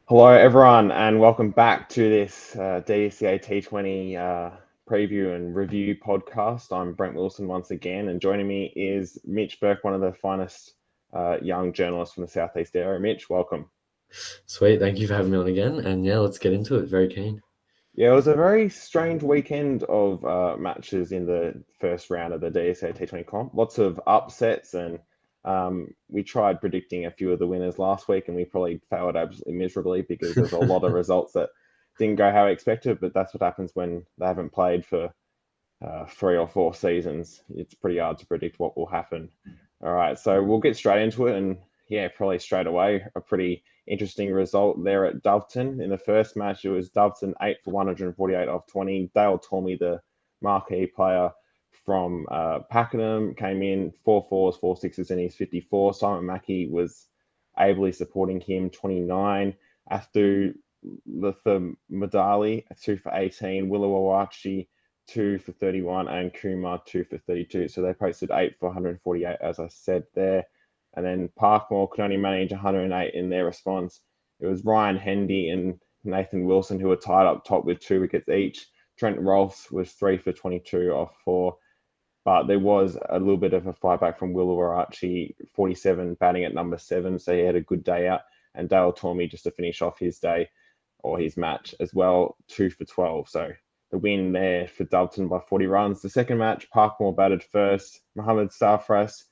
Hello, everyone, and welcome back to this DDCA T20 preview and review podcast. I'm Brent Wilson once again, and joining me is Mitch Bourke, one of the finest young journalists from the Southeast area. Mitch, welcome. Sweet, thank you for having me on again. And yeah, let's get into it. Very keen. Yeah, it was a very strange weekend of matches in the first round of the DDCA T20 comp. Lots of upsets, and we tried predicting a few of the winners last week, and we probably failed absolutely miserably because there's a lot of results that didn't go how expected. But that's what happens when they haven't played for 3 or 4 seasons. It's pretty hard to predict what will happen. All right, so we'll get straight into it, and yeah, probably straight away a pretty interesting result there at Doveton. In the first match, it was Doveton 8 for 148 off 20. Dale Tormey, the marquee player from Pakenham, came in 4 4s, 4 6s, and he's 54. Simon Mackey was ably supporting him, 29. Athu Madali, 2 for 18. Willowawachi, 2 for 31, and Kumar 2 for 32. So they posted 8 for 148, as I said there. And then Parkmore could only manage 108 in their response. It was Ryan Hendy and Nathan Wilson who were tied up top with 2 wickets each. Trent Rolfs was 3 for 22 off 4. But there was a little bit of a fight back from Willowawachi, 47, batting at number 7. So he had a good day out. And Dale Tormey just to finish off his day or his match as well, 2 for 12. So the win there for Doveton by 40 runs. The second match, Parkmore batted first. Mohammed Sarfraz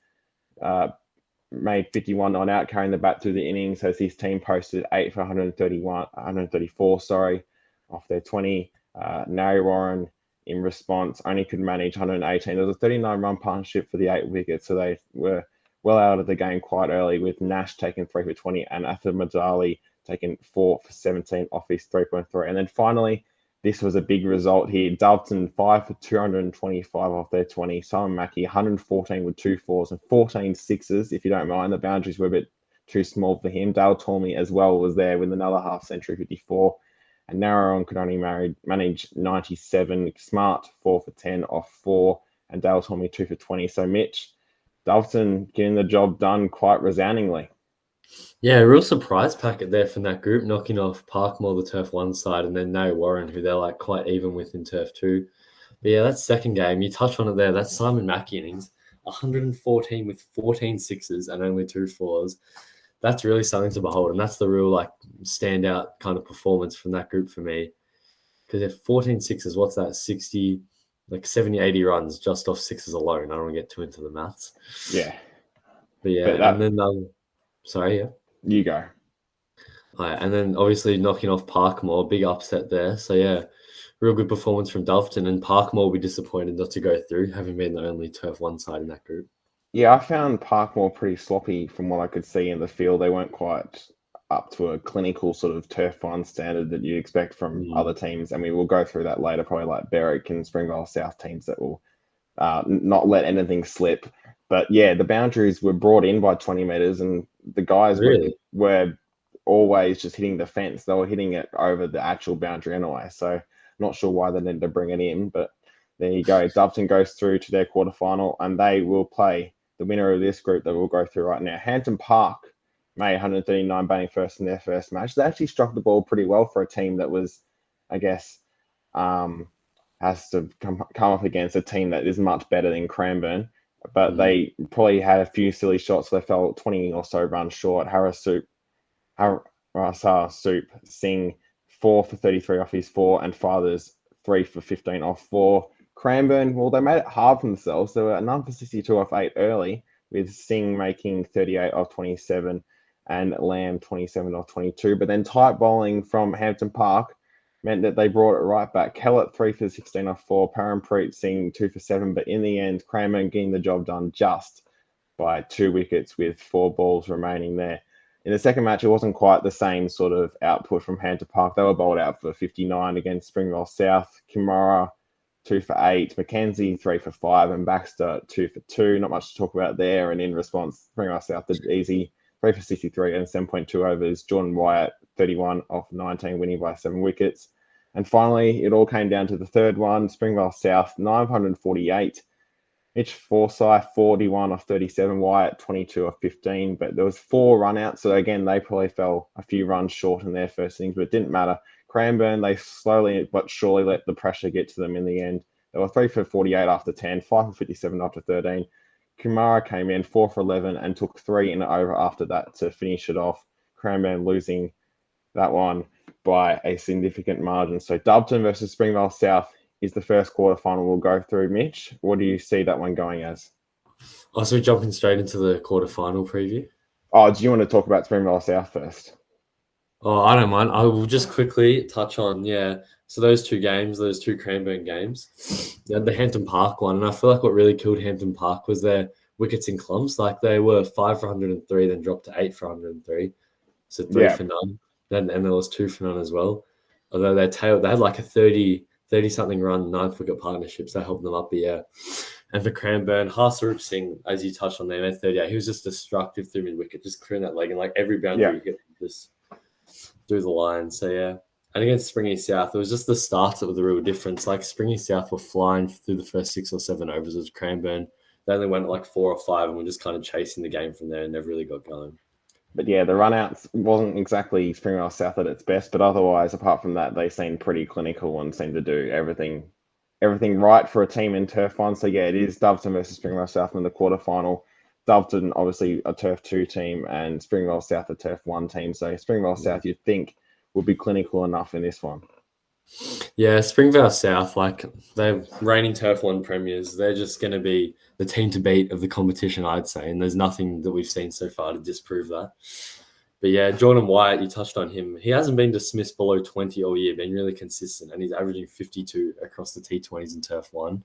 made 51 on out, carrying the bat through the innings as his team posted 8 for 134, off their 20. Nari Warren in response only could manage 118. There was a 39-run partnership for the 8 wickets, so they were well out of the game quite early, with Nash taking 3 for 20 and Atha Madali taking 4 for 17 off his 3.3. And then finally, this was a big result here. Doveton 5 for 225 off their 20. Simon Mackey 114 with 2 4s and 14 6s, if you don't mind. The boundaries were a bit too small for him. Dale Tormey as well was there with another half century, 54. And Narrow could only manage 97. Smart 4 for 10 off 4. And Dale Tormey 2 for 20. So Mitch, Doveton getting the job done quite resoundingly. Yeah, a real surprise packet there from that group, knocking off Parkmore, the turf 1 side, and then Nari Warren, who they're like quite even with in turf 2. But yeah, that second game, you touched on it there. That's Simon Mackey innings, 114 with 14 6s and only 2 4s. That's really something to behold, and that's the real like standout kind of performance from that group for me. Because if 14 6s, what's that? 60, like 70, 80 runs just off 6s alone. I don't want to get too into the maths. Yeah. But yeah, and then sorry, yeah. You go. And then obviously knocking off Parkmore, big upset there. So yeah, real good performance from Doveton, and Parkmore will be disappointed not to go through, having been the only turf 1 side in that group. Yeah, I found Parkmore pretty sloppy from what I could see in the field. They weren't quite up to a clinical sort of turf 1 standard that you'd expect from other teams. And we will go through that later, probably like Berwick and Springvale South teams that will not let anything slip. But yeah, the boundaries were brought in by 20 metres, and the guys were always just hitting the fence. They were hitting it over the actual boundary anyway. So not sure why they needed to bring it in, but there you go. Doveton goes through to their quarterfinal, and they will play the winner of this group that we'll go through right now. Hampton Park made 139 batting first in their first match. They actually struck the ball pretty well for a team that was, I guess, has to come up against a team that is much better than Cranbourne. But they probably had a few silly shots. So they fell 20 or so runs short. Harasar Soup Singh 4 for 33 off his 4, and Fathers 3 for 15 off 4. Cranbourne, well, they made it hard for themselves. They were 9 for 62 off 8 early, with Singh making 38 off 27 and Lamb 27 off 22. But then tight bowling from Hampton Park meant that they brought it right back. Kellett 3 for 16 off 4, Parampreet Singh 2 for 7. But in the end, Cranbourne getting the job done just by 2 wickets with 4 balls remaining there. In the second match, it wasn't quite the same sort of output from Hampton Park. They were bowled out for 59 against Springvale South. Kimura 2 for 8, Mackenzie 3 for 5, and Baxter 2 for 2. Not much to talk about there. And in response, Springvale South did easy, 3 for 63 and 7.2 overs. Jordan Wyatt 31 off 19, winning by 7 wickets. And finally, it all came down to the third one. Springvale South 948 Mitch Forsyth, 41 off 37. Wyatt, 22 off 15. But there was 4 run-outs. So, again, they probably fell a few runs short in their first innings, but it didn't matter. Cranbourne, they slowly but surely let the pressure get to them in the end. They were 3 for 48 after 10, 5 for 57 after 13. Kumara came in 4 for 11 and took 3 in the over after that to finish it off. Cranbourne losing that one by a significant margin. So Dubton versus Springvale South is the first quarterfinal we'll go through. Mitch, what do you see that one going as? Oh, so we're jumping straight into the quarterfinal preview? Oh, do you want to talk about Springvale South first? Oh, I don't mind. I will just quickly touch on, so those 2 games, those 2 Cranbourne games, the Hampton Park one, and I feel like what really killed Hampton Park was their wickets in clumps. Like they were 5 for 103, then dropped to 8 for 103, so 3 for none. And there was 2 for none as well. Although they had like a 30-something run 9th wicket partnership, so that helped them up. But yeah, and for Cranbourne, Harsarup Singh, as you touched on there, made 38. He was just destructive through mid-wicket, just clearing that leg, and like every boundary hit just through the line. So yeah, and against Springy South, it was just the starts that were the real difference. Like Springy South were flying through the first 6 or 7 overs as Cranbourne. They only went at like 4 or 5, and were just kind of chasing the game from there, and never really got going. But yeah, the run-outs wasn't exactly Springvale South at its best, but otherwise, apart from that, they seemed pretty clinical and seemed to do everything right for a team in Turf 1. So yeah, it is Dubton versus Springvale South in the quarterfinal. Dubton, obviously, a Turf 2 team, and Springvale South, a Turf 1 team. So Springvale South, you'd think, would be clinical enough in this one. Yeah, Springvale South, like they're reigning Turf 1 premiers. They're just going to be the team to beat of the competition, I'd say. And there's nothing that we've seen so far to disprove that. But yeah, Jordan Wyatt, you touched on him. He hasn't been dismissed below 20 all year, been really consistent. And he's averaging 52 across the T20s in Turf 1.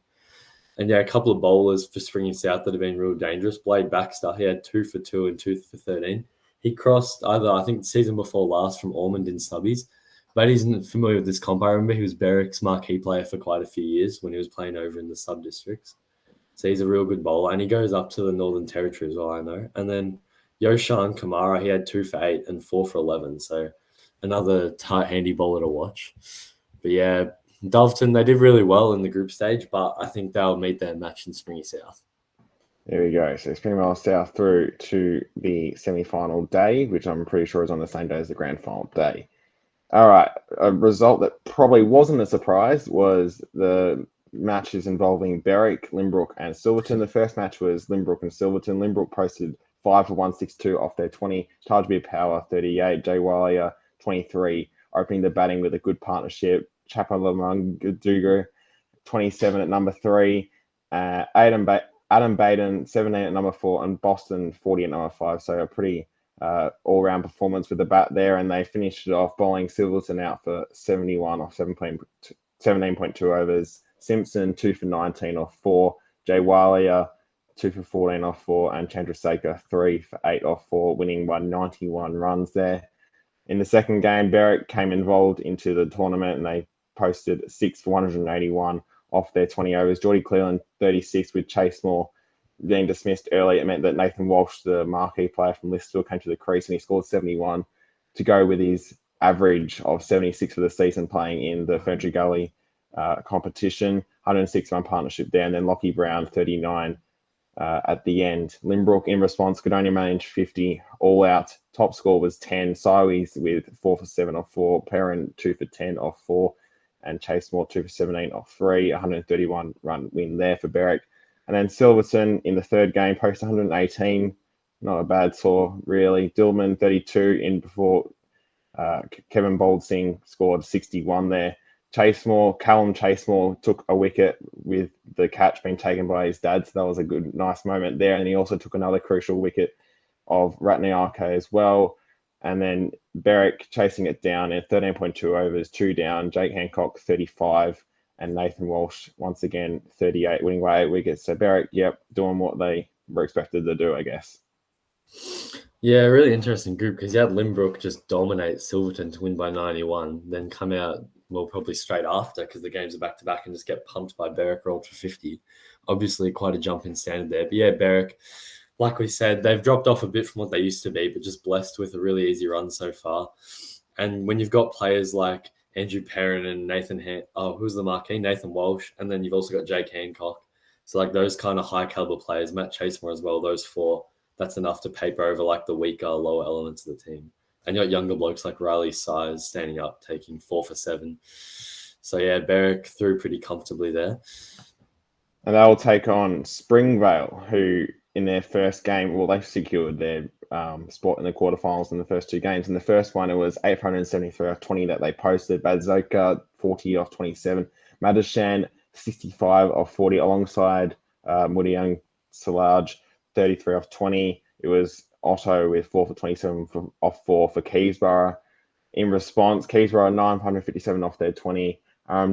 And yeah, a couple of bowlers for Springy South that have been real dangerous. Blade Baxter, he had 2 for 2 and 2 for 13. He crossed I think the season before last from Ormond in subbies. But he's not familiar with this comp. I remember he was Berwick's marquee player for quite a few years when he was playing over in the sub-districts. So he's a real good bowler. And he goes up to the Northern Territory as well, I know. And then Yoshan Kamara, he had 2 for 8 and 4 for 11. So another tight, handy bowler to watch. But yeah, Dulverton, they did really well in the group stage, but I think they'll meet their match in Springy South. There we go. So Springvale South through to the semi-final day, which I'm pretty sure is on the same day as the grand final day. All right, a result that probably wasn't a surprise was the matches involving Berwick, Limbrook, and Silverton. The first match was Limbrook and Silverton. Limbrook posted 5 for 162 off their 20. Tajbir Power, 38. Jay Walia, 23. Opening the batting with a good partnership. Chapa Lamungadugu, 27 at number 3. Adam Baden, 17 at number 4. And Boston, 40 at number 5. So a pretty all-round performance with the bat there, and they finished it off bowling Silverton out for 71 off 17.2 overs. Simpson 2 for 19 off 4. Jay Walia 2 for 14 off 4, and Chandrasekhar 3 for 8 off 4, winning by 91 runs there. In the second game, Berwick came involved into the tournament, and they posted 6 for 181 off their 20 overs. Geordie Cleland 36 with Chase Moore being dismissed early. It meant that Nathan Walsh, the marquee player from Listville, came to the crease and he scored 71 to go with his average of 76 for the season playing in the Ferntree Gully competition. 106-run partnership there, and then Lockie Brown 39 at the end. Limbrook in response could only manage 50 all out. Top score was 10. Siwis with 4 for 7 off 4. Perrin 2 for 10 off 4, and Chase Moore 2 for 17 off 3. 131 run win there for Berwick. And then Silverton in the third game posted 118. Not a bad score, really. Dillman 32 in before Kevin Boldsing scored 61 there. Callum Chasemore took a wicket with the catch being taken by his dad. So that was a good, nice moment there. And he also took another crucial wicket of Ratnayake as well. And then Berwick chasing it down in 13.2 overs, 2 down. Jake Hancock 35. And Nathan Walsh, once again, 38, winning by 8 wickets. So Berwick, doing what they were expected to do, I guess. Yeah, really interesting group because you had Limbrook just dominate Silverton to win by 91, then come out, probably straight after because the games are back-to-back and just get pumped by Berwick, rolled for 50. Obviously, quite a jump in standard there. But yeah, Berwick, like we said, they've dropped off a bit from what they used to be, but just blessed with a really easy run so far. And when you've got players like Andrew Perrin and who's the marquee? Nathan Walsh. And then you've also got Jake Hancock. So like those kind of high caliber players, Matt Chasemore as well, those four, that's enough to paper over like the weaker, lower elements of the team. And you got younger blokes like Riley Size standing up, taking 4 for 7. So yeah, Berwick threw pretty comfortably there. And they'll take on Springvale, who in their first game, well, they secured their spot in the quarterfinals in the first two games. In the first one, it was 873 off 20 that they posted. Badzoka, 40 off 27. Madishan, 65 off 40, alongside Mudiang Salaj, 33 off 20. It was Otto with 4 for 27 off 4 for Keysborough. In response, Keysborough, 957 off their 20.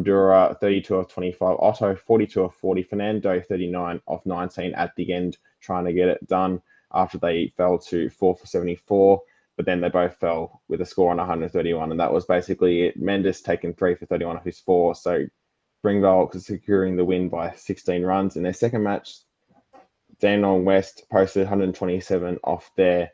Dura, 32 off 25. Otto, 42 off 40. Fernando, 39 off 19 at the end, trying to get it done after they fell to 4 for 74. But then they both fell with a score on 131. And that was basically it. Mendes taking 3 for 31 off his 4. So Springvale securing the win by 16 runs. In their second match, Dandenong West posted 127 off their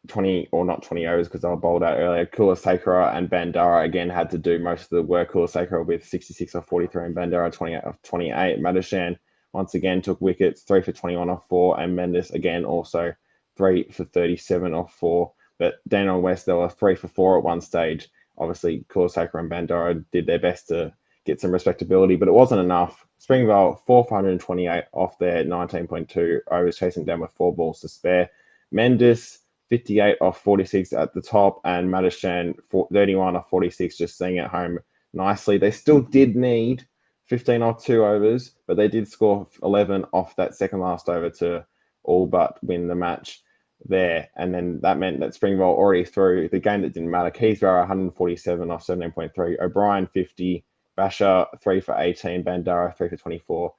20, or not 20 overs because they were bowled out earlier. Kulasakura and Bandara again had to do most of the work. Kulasakura with 66 off 43 and Bandara 28 off 28. Madishan once again took wickets, 3 for 21 off 4, and Mendes again also 3 for 37 off 4. But Dandenong West, they were 3 for 4 at one stage. Obviously, Kulasakura and Bandara did their best to get some respectability, but it wasn't enough. Springvale, 4 for 128 off their 19.2 overs, chasing down with 4 balls to spare. Mendes, 58 off 46 at the top, and Madishan, 31 off 46, just seeing it home nicely. They still did need 15 off 2 overs, but they did score 11 off that second last over to all but win the match there. And then that meant that Springvale already threw the game that didn't matter. Keysborough, 147 off 17.3. O'Brien, 50. Basher, 3 for 18. Bandara, 3 for 24.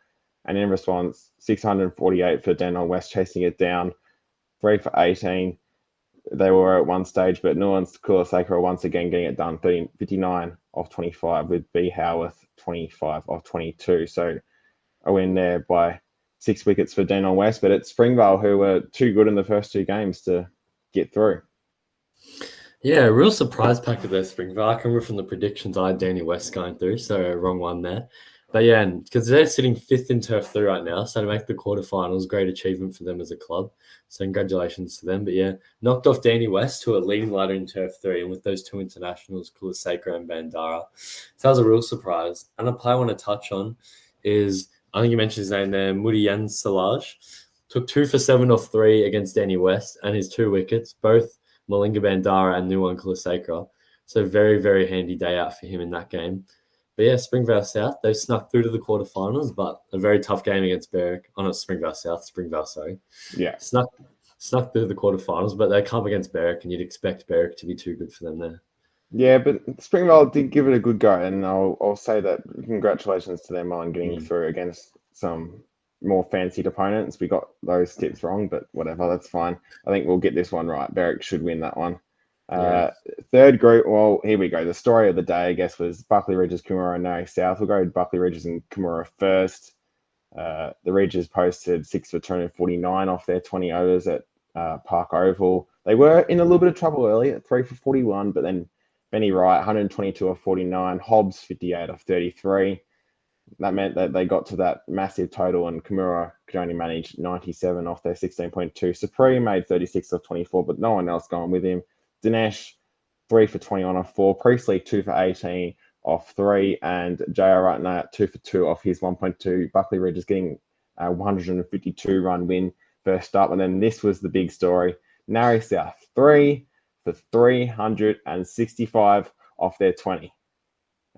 And in response, 648 for Dandenong West, chasing it down, 3 for 18. They were at one stage, but Nuance Kulasakura once again getting it done, 59 off 25, with B. Howarth 25 off 22. So a win there by 6 wickets for Dandenong West, but it's Springvale who were too good in the first 2 games to get through. Yeah, real surprise packet there, Springvale. I can remember from the predictions I had Danny West going through, so wrong one there. But yeah, because they're sitting 5th in Turf 3 right now, so to make the quarterfinals, great achievement for them as a club. So congratulations to them. But yeah, knocked off Danny West, who are leading ladder in Turf 3, and with those 2 internationals, Kulasakura and Bandara. So that was a real surprise. And a player I want to touch on is, I think you mentioned his name there, Mudiyan Salaj. Took 2 for 7 off 3 against Danny West, and his 2 wickets, both Malinga Bandara and Nuwan Kulasakura. So very, very handy day out for him in that game. But yeah, Springvale South, they've snuck through to the quarterfinals, but a very tough game against Berwick. Oh, not Springvale South, Springvale, sorry. Yeah. Snuck through the quarterfinals, but they come up against Berwick, and you'd expect Berwick to be too good for them there. Yeah, but Springvale did give it a good go, and I'll say that congratulations to them on getting through against some more fancied opponents. We got those tips wrong, but whatever, that's fine. I think we'll get this one right. Berwick should win that one. Third group, well, here we go. The story of the day, I guess, was Buckley Ridges, Coomera, and Narre South. We'll go with Buckley Ridges and Coomera first. The Ridges posted 6 for 249 off their 20 overs at Park Oval. They were in a little bit of trouble early at 3 for 41, but then Benny Wright, 122 off 49. Hobbs, 58 off 33. That meant that they got to that massive total, and Coomera could only manage 97 off their 16.2. Supreme made 36 off 24, but no one else going with him. Dinesh, 3 for 21 off 4. Priestley, 2 for 18 off 3. And J.R. Ratner, 2 for 2 off his 1.2. Buckley Ridge is getting a 152-run win first up. And then this was the big story. Narre South, 3 for 365 off their 20.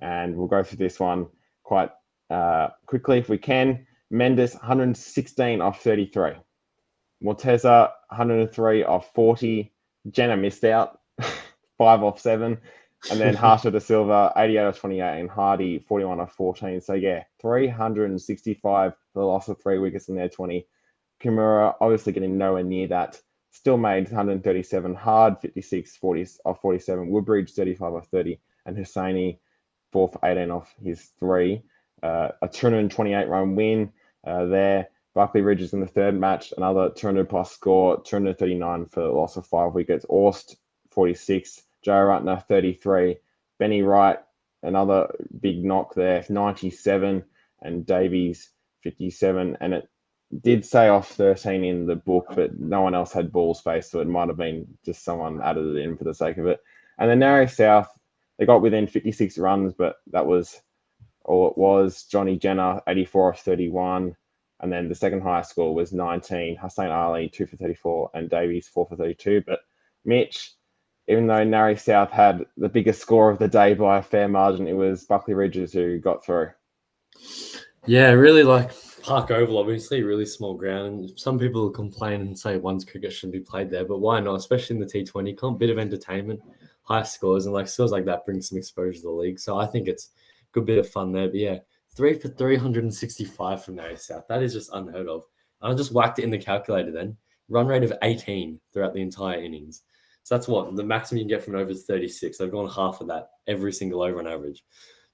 And we'll go through this one quite quickly if we can. Mendes, 116 off 33. Morteza, 103 off 40. Jenna missed out, 5 off 7. And then Harsha De Silva, 88 off 28. And Hardy, 41 off 14. So, yeah, 365 for the loss of 3 wickets in their 20. Kimura obviously getting nowhere near that. Still made 137. Hard, 56 40 off 47. Woodbridge, 35 off 30. And Hussaini, 4 for 18 off his 3. A 228-run win there. Buckley Ridges in the third match, another 200 plus score, 239 for the loss of 5 wickets. Orst, 46. Joe Rutner, 33. Benny Wright, another big knock there, 97. And Davies, 57, and it did say off 13 in the book, but no one else had ball space, so it might have been just someone added it in for the sake of it. And then Narrow South, they got within 56 runs, but that was all it was. Johnny Jenner, 84 off 31. And then the second highest score was 19. Hussein Ali, 2 for 34, and Davies, 4 for 32. But Mitch, even though Narrow South had the biggest score of the day by a fair margin, it was Buckley Ridges who got through. Yeah, really like Park Oval, obviously, really small ground. And some people will complain and say one's cricket shouldn't be played there, but why not? Especially in the T20 comp, bit of entertainment, high scores, and like scores like that bring some exposure to the league. So I think it's a good bit of fun there. But yeah, 3 for 365 from Narrow South. That is just unheard of. And I just whacked it in the calculator then. Run rate of 18 throughout the entire innings. So that's what the maximum you can get from an over is 36. I've gone half of that every single over on average.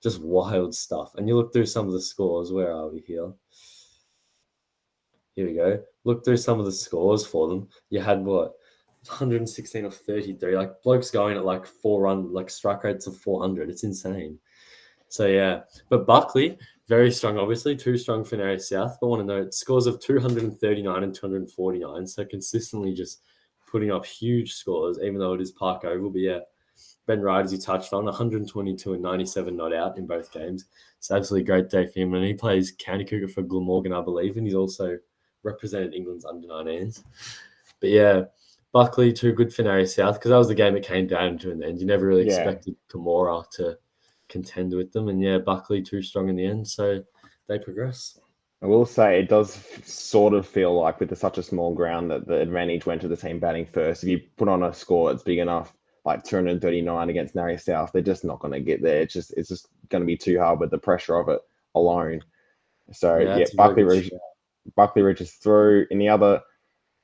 Just wild stuff. And you look through some of the scores. Where are we here? Here we go. Look through some of the scores for them. You had what? 116 or 33. Like blokes going at like 4-run, like strike rates of 400. It's insane. So yeah. But Buckley, very strong, obviously. Too strong for Narrow South. But I want to note scores of 239 and 249. So consistently just putting up huge scores, even though it is Park Oval. But yeah. Ben Wright, as you touched on, 122 and 97 not out in both games. It's absolutely great day for him. And he plays county cricket for Glamorgan, I believe, and he's also represented England's under-19s. But yeah, Buckley, too good for Narrow South, because that was the game it came down to in the end. You never really expected Kamora to contend with them. And yeah, Buckley too strong in the end, so they progress. I will say it does sort of feel like with such a small ground that the advantage went to the team batting first. If you put on a score that's big enough, like 239 against Narrow South, they're just not going to get there. It's just going to be too hard with the pressure of it alone. So yeah, Buckley Ridge is through. In the other,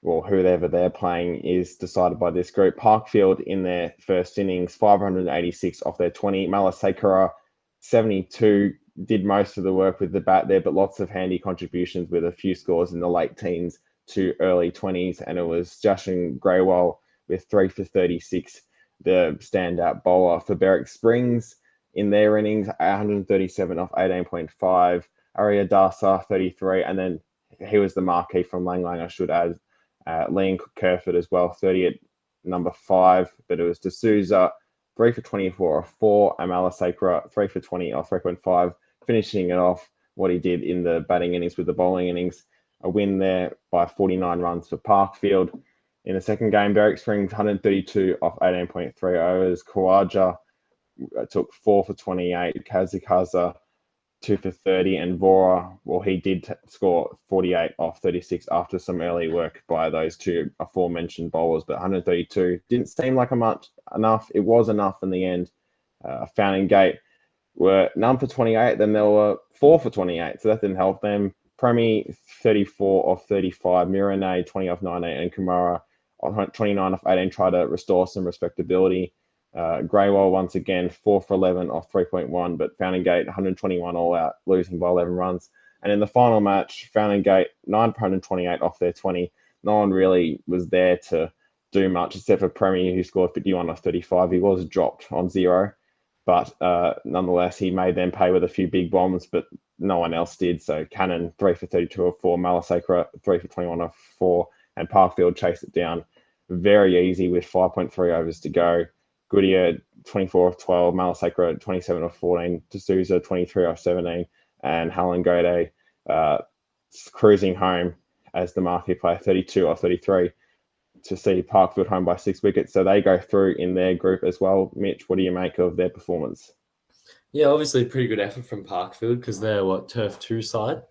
well, whoever they're playing is decided by this group. Parkfield in their first innings, 586 off their 20. Malasekera, 72, did most of the work with the bat there, but lots of handy contributions with a few scores in the late teens to early 20s. And it was Justin Greywell with 3 for 36. The standout bowler for Berwick Springs in their innings, 137 off 18.5. Arya Dasa, 33. And then he was the marquee from Lang Lang, I should add. Liam Kerford as well, 30 at number 5. But it was D'Souza, 3 for 24 off 4. And Malasekera, 3 for 20 off 3.5. Finishing it off what he did in the batting innings with the bowling innings. A win there by 49 runs for Parkfield. In the second game, Berwick Springs 132 off 18.3 overs. Kawaja took 4 for 28. Kazukaza 2 for 30. And Vora, well, he did score 48 off 36 after some early work by those two aforementioned bowlers. But 132 didn't seem like enough. It was enough in the end. Fountain Gate were none for 28. Then there were 4 for 28. So that didn't help them. Premi 34 off 35. Mirane 20 off 19. And Kumara 29 off 18, try to restore some respectability. Greywell once again 4 for 11 off 3.1, but Fountain Gate 121 all out, losing by 11 runs. And in the final match, Fountain Gate 9 for 128 off their 20. No one really was there to do much except for Premier, who scored 51 off 35. He was dropped on 0, but nonetheless, he made them pay with a few big bombs, but no one else did. So Cannon 3 for 32 off 4, Malasekera 3 for 21 off 4, and Parkfield chased it down very easy with 5.3 overs to go. Goodyear 24 off 12, Malasekera 27 off 14, D'Souza 23 off 17, and Helen Gode cruising home as the marquee player 32 off 33 to see Parkfield home by 6 wickets. So they go through in their group as well. Mitch, what do you make of their performance? Yeah, obviously pretty good effort from Parkfield because they're Turf 2 side.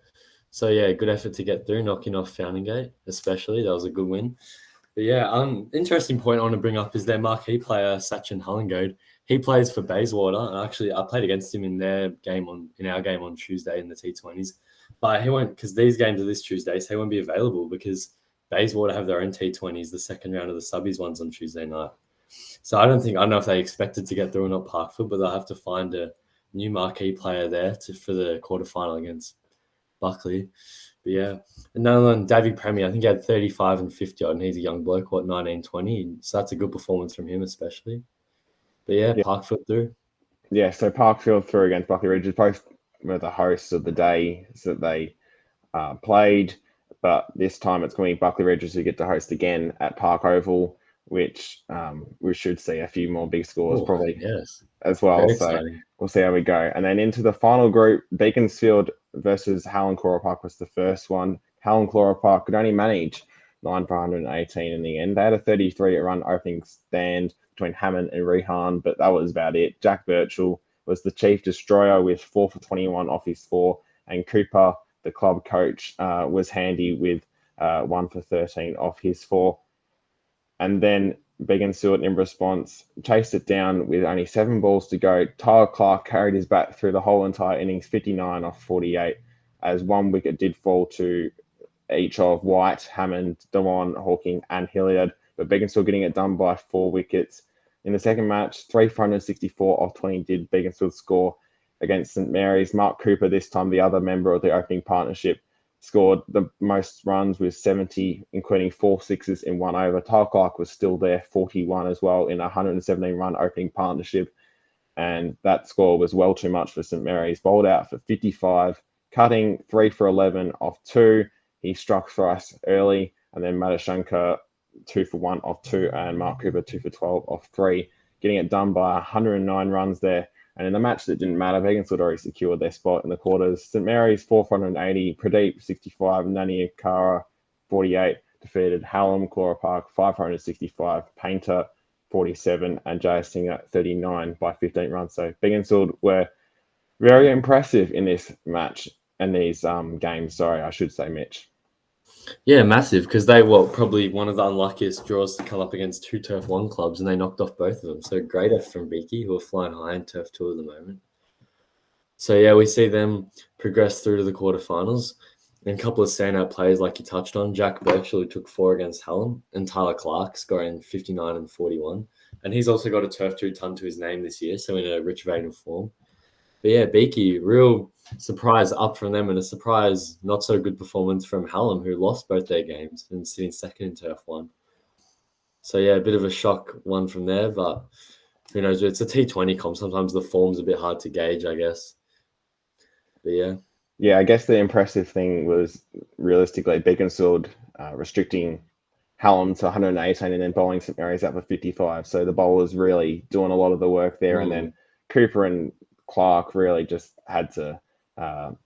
So yeah, good effort to get through, knocking off Fountain Gate, especially. That was a good win. But yeah, interesting point I want to bring up is their marquee player, Sachin Hullingode. He plays for Bayswater. And actually, I played against him in our game on Tuesday in the T20s. But he won't, because these games are this Tuesday, so he won't be available because Bayswater have their own T20s, the second round of the subbies ones on Tuesday night. So I don't know if they expected to get through or not Parkfield, but they'll have to find a new marquee player there for the quarterfinal against Buckley. But yeah, another one, Davy Premier, I think he had 35 and 50 odd, and he's a young bloke, 19, 20. So that's a good performance from him, especially. But yeah, Parkfield through. Yeah, so Parkfield through against Buckley Ridge. Both were the hosts of the day, so they played, but this time it's going to be Buckley Regis who get to host again at Park Oval, which we should see a few more big scores probably yes, as well. very So exciting. we'll see how we go. And then into the final group, Beaconsfield versus Hallam Cora Park was the first one. Hallam Cora Park could only manage 9 for 118 in the end. They had a 33-run opening stand between Hammond and Rehan, but that was about it. Jack Birchall was the chief destroyer with 4 for 21 off his 4, and Cooper, the club coach, was handy with 1 for 13 off his 4. And then Beaconsfield, in response, chased it down with only 7 balls to go. Tyler Clark carried his bat through the whole entire innings, 59 off 48, as 1 wicket did fall to each of White, Hammond, Dewan, Hawking, and Hilliard. But Beaconsfield getting it done by 4 wickets. In the second match, 3 for 164 off 20 did Beaconsfield score against St Mary's. Mark Cooper, this time the other member of the opening partnership, scored the most runs with 70, including 4 sixes in 1 over. Tyler Clark was still there, 41 as well, in a 117-run opening partnership. And that score was well too much for St Mary's. Bowled out for 55, cutting 3 for 11 off 2. He struck thrice early, and then Madashankar 2 for 1 off 2, and Mark Cooper 2 for 12 off 3, getting it done by 109 runs there. And in the match that didn't matter, Beaconsfield already secured their spot in the quarters. St Mary's 480, Pradeep 65, Nani Akara 48 defeated Hallam Cora Park 565, Painter 47, and Jay Singer 39 by 15 runs. So Beaconsfield were very impressive in this match and these games. Sorry, I should say, Mitch. Yeah, massive, because they were probably one of the unluckiest draws to come up against 2 Turf 1 clubs, and they knocked off both of them. So great effort from Beaky, who are flying high in Turf 2 at the moment. So yeah, we see them progress through to the quarterfinals. And a couple of standout players like you touched on, Jack Birchall, who took 4 against Hallam, and Tyler Clark scoring 59 and 41. And he's also got a Turf 2 ton to his name this year, so in a rich vein of form. But yeah, Beaky, real surprise up from them, and a surprise not so good performance from Hallam, who lost both their games and sitting second in Turf 1. So yeah, a bit of a shock one from there, but who knows? It's a T20 comp. Sometimes the form's a bit hard to gauge, I guess. But yeah. Yeah, I guess the impressive thing was realistically Beaconsfield restricting Hallam to 118 and then bowling St Mary's up for 55. So the bowlers really doing a lot of the work there. And then Cooper and Clark really just had to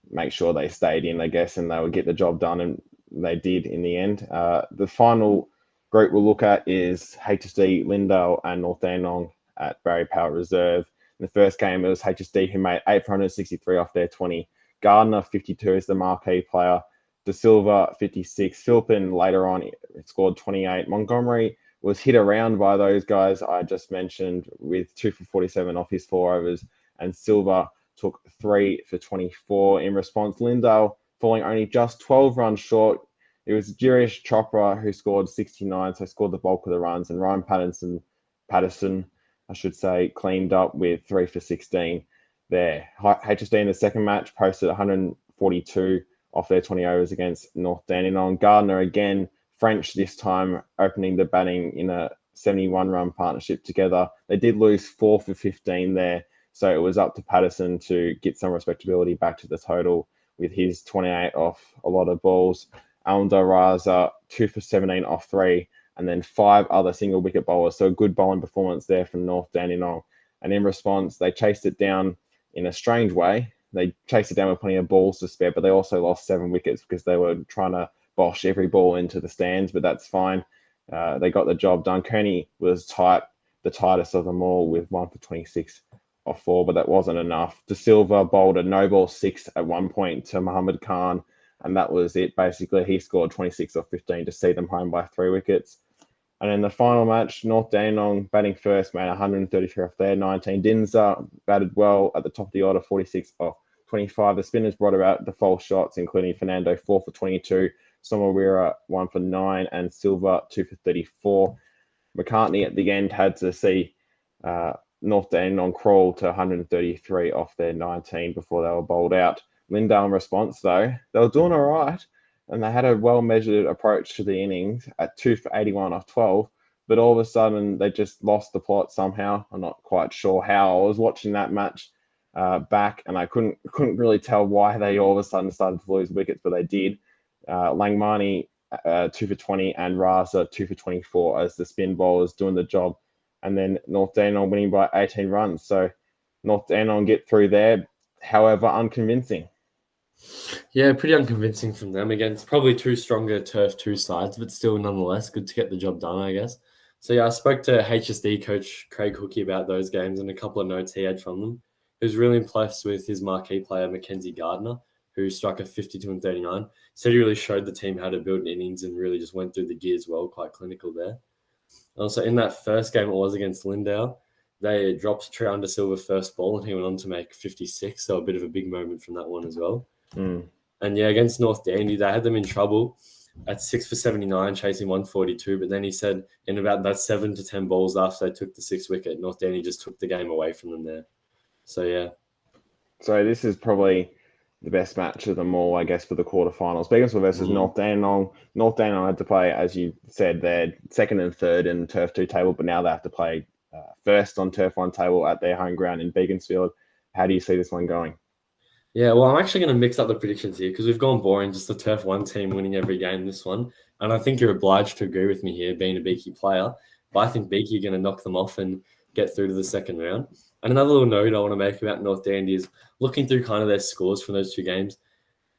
make sure they stayed in, I guess, and they would get the job done. And they did in the end. The final group we'll look at is HSD, Lindale, and North Dandenong at Barry Power Reserve. In the first game, it was HSD who made 8 for 163 off their 20. Gardner, 52, is the marquee player. De Silva, 56. Philpin later on scored 28. Montgomery was hit around by those guys I just mentioned with 2 for 47 off his 4 overs. And Silva took 3 for 24 in response. Lindale falling only just 12 runs short. It was Girish Chopra who scored 69, so scored the bulk of the runs. And Ryan Patterson, I should say, cleaned up with 3 for 16 there. HSD in the second match posted 142 off their 20 overs against North Dandenong. Gardner again, French this time, opening the batting in a 71-run partnership together. They did lose 4 for 15 there, so it was up to Patterson to get some respectability back to the total with his 28 off a lot of balls. Almdo Raza, 2 for 17 off 3, and then 5 other single wicket bowlers. So a good bowling performance there from North Dandenong. And in response, they chased it down in a strange way. They chased it down with plenty of balls to spare, but they also lost 7 wickets because they were trying to bosh every ball into the stands, but that's fine. They got the job done. Kearney was the tightest of them all with 1 for 26 off 4, but that wasn't enough. De Silva bowled a no-ball 6 at one point to Muhammad Khan, and that was it. Basically, he scored 26 off 15 to see them home by 3 wickets. And in the final match, North Dandenong batting first, made 133 off their 19. Dinza batted well at the top of the order, 46 off 25. The spinners brought about the false shots, including Fernando, 4 for 22, Somawira, 1 for 9, and Silva, 2 for 34. McCartney at the end had to see North Dandenong crawl to 133 off their 19 before they were bowled out. Lindale in response, though, they were doing all right, and they had a well-measured approach to the innings at 2 for 81 off 12, but all of a sudden they just lost the plot somehow. I'm not quite sure how. I was watching that match back, and I couldn't really tell why they all of a sudden started to lose wickets, but they did. Langmani 2 for 20 and Raza 2 for 24 as the spin bowlers doing the job, and then North Dandenong winning by 18 runs. So North Dandenong get through there, however unconvincing. Yeah, pretty unconvincing from them against probably two stronger Turf 2 sides, but still nonetheless good to get the job done, I guess. So yeah, I spoke to HSD coach Craig Hookey about those games and a couple of notes he had from them. He was really impressed with his marquee player, Mackenzie Gardner, who struck a 52 and 39. Said he really showed the team how to build an innings and really just went through the gears well, quite clinical there. Also, in that first game, it was against Lindau. They dropped Trey Under Silver first ball, and he went on to make 56, so a bit of a big moment from that one as well. And yeah, against North Dandy, they had them in trouble at 6 for 79, chasing 142. But then he said in about that 7 to 10 balls after they took the 6th wicket, North Dandy just took the game away from them there. So yeah. So this is probably the best match of them all, I guess, for the quarterfinals. Beaconsfield versus North Dandenong. North Dandenong had to play, as you said, they're second and third in Turf 2 table, but now they have to play first on Turf 1 table at their home ground in Beaconsfield. How do you see this one going? Yeah, well, I'm actually going to mix up the predictions here because we've gone boring, just the Turf 1 team winning every game this one. And I think you're obliged to agree with me here, being a Beaky player. But I think Beaky are going to knock them off and get through to the second round. And another little note I want to make about North Dandy is looking through kind of their scores from those two games.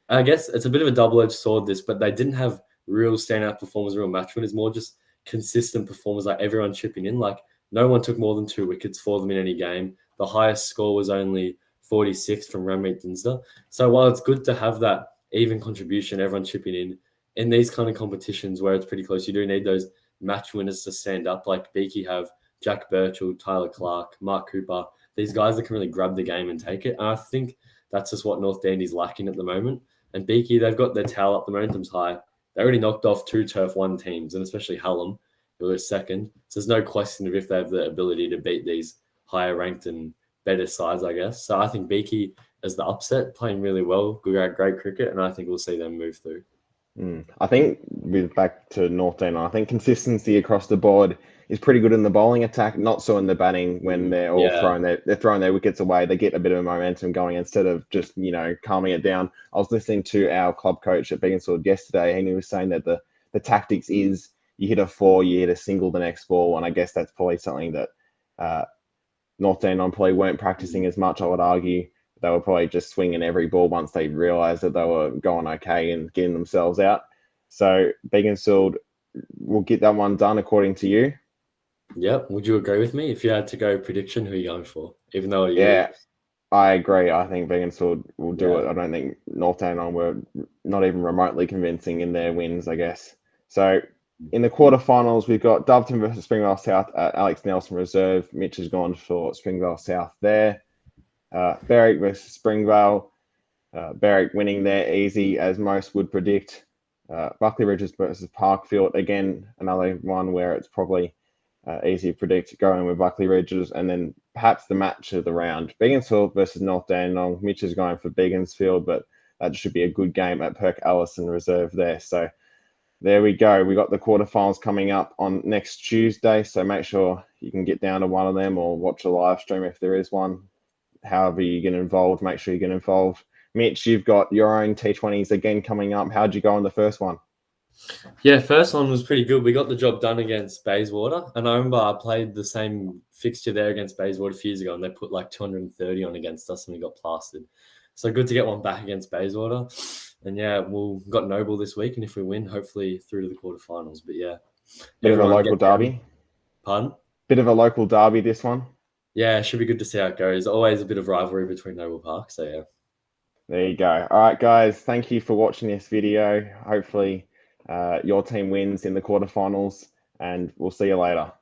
I guess it's a bit of a double-edged sword, this, but they didn't have real standout performers, real match winners, more just consistent performers, like everyone chipping in. Like no one took more than 2 wickets for them in any game. The highest score was only 46 from Rammeet Dinsda. So while it's good to have that even contribution, everyone chipping in these kind of competitions where it's pretty close, you do need those match winners to stand up, like Beaky have Jack Birchall, Tyler Clark, Mark Cooper, these guys that can really grab the game and take it. And I think that's just what North Dandy's lacking at the moment. And Beaky, they've got their towel up, the momentum's high. They already knocked off 2 Turf 1 teams, and especially Hallam, who are second. So there's no question of if they have the ability to beat these higher ranked and better sides, I guess. So I think Beaky as the upset, playing really well, great cricket, and I think we'll see them move through. I think with back to North Dandenong, I think consistency across the board is pretty good in the bowling attack, not so in the batting when they're all throwing their wickets away. They get a bit of momentum going instead of just, calming it down. I was listening to our club coach at Beaconsfield yesterday, and he was saying that the tactics is you hit a 4, you hit a single the next ball, and I guess that's probably something that North Dandenong probably weren't practicing as much, I would argue. They were probably just swinging every ball once they realised that they were going okay and getting themselves out. So Beaconsfield will get that one done according to you. Yep. Would you agree with me? If you had to go prediction, who are you going for? Even though I agree. I think Beaconsfield will do it. I don't think North Dandenong were not even remotely convincing in their wins, I guess. So in the quarterfinals, we've got Doveton versus Springvale South at Alex Nelson Reserve. Mitch has gone for Springvale South there. Berwick versus Springvale. Berwick winning there easy, as most would predict. Buckley Ridges versus Parkfield. Again, another one where it's probably easy to predict, going with Buckley Ridges. And then perhaps the match of the round. Beaconsfield versus North Dandenong. Mitch is going for Beaconsfield, but that should be a good game at Perk Allison Reserve there. So there we go. We got the quarterfinals coming up on next Tuesday. So make sure you can get down to one of them or watch a live stream if there is one. However you get involved, make sure you get involved. Mitch, you've got your own T20s again coming up. How'd you go on the first one? Yeah, first one was pretty good. We got the job done against Bayswater. And I remember I played the same fixture there against Bayswater a few years ago, and they put like 230 on against us and we got plastered. So good to get one back against Bayswater. And yeah, we've got Noble this week. And if we win, hopefully through to the quarterfinals. But yeah. Bit of a local derby. Pardon? Bit of a local derby, this one. Yeah, it should be good to see how it goes. Always a bit of rivalry between Noble Park. So yeah. There you go. All right, guys. Thank you for watching this video. Hopefully your team wins in the quarterfinals, and we'll see you later.